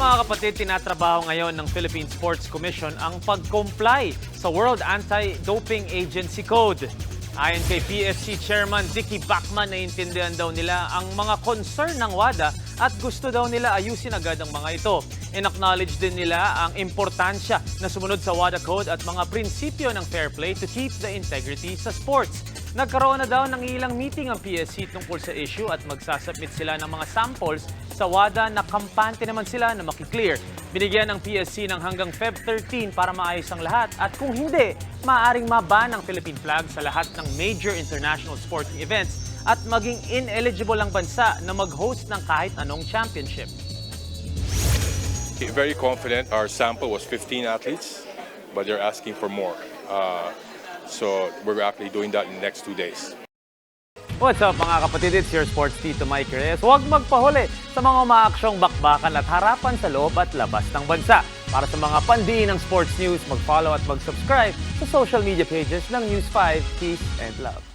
mga kapatid, tinatrabaho ngayon ng Philippine Sports Commission ang pag-comply sa World Anti-Doping Agency Code. Ayon kay PSC Chairman Dicky Bachman, naiintindihan daw nila ang mga concern ng WADA at gusto daw nila ayusin agad ang mga ito. In-acknowledge din nila ang importansya na sumunod sa WADA Code at mga prinsipyo ng fair play to keep the integrity sa sports. Nagkaroon na daw ng ilang meeting ang PSC tungkol sa issue at magsasubmit sila ng mga samples sa WADA na kampante naman sila na makiklear. Binigyan ng PSC ng hanggang Feb 13 para maayos ang lahat at kung hindi, maaaring maban ang Philippine flag sa lahat ng major international sporting events at maging ineligible ang bansa na mag-host ng kahit anong championship. Very confident. Our sample was 15 athletes, but they're asking for more. So we're actually doing that in the next 2 days. What's up mga kapatid? It's your sports Tito Mike Reyes. Huwag magpahuli sa mga umaaksyong bakbakan at harapan sa loob at labas ng bansa. Para sa mga pandiin ng sports news, mag-follow at mag-subscribe sa social media pages ng News 5. Peace and love.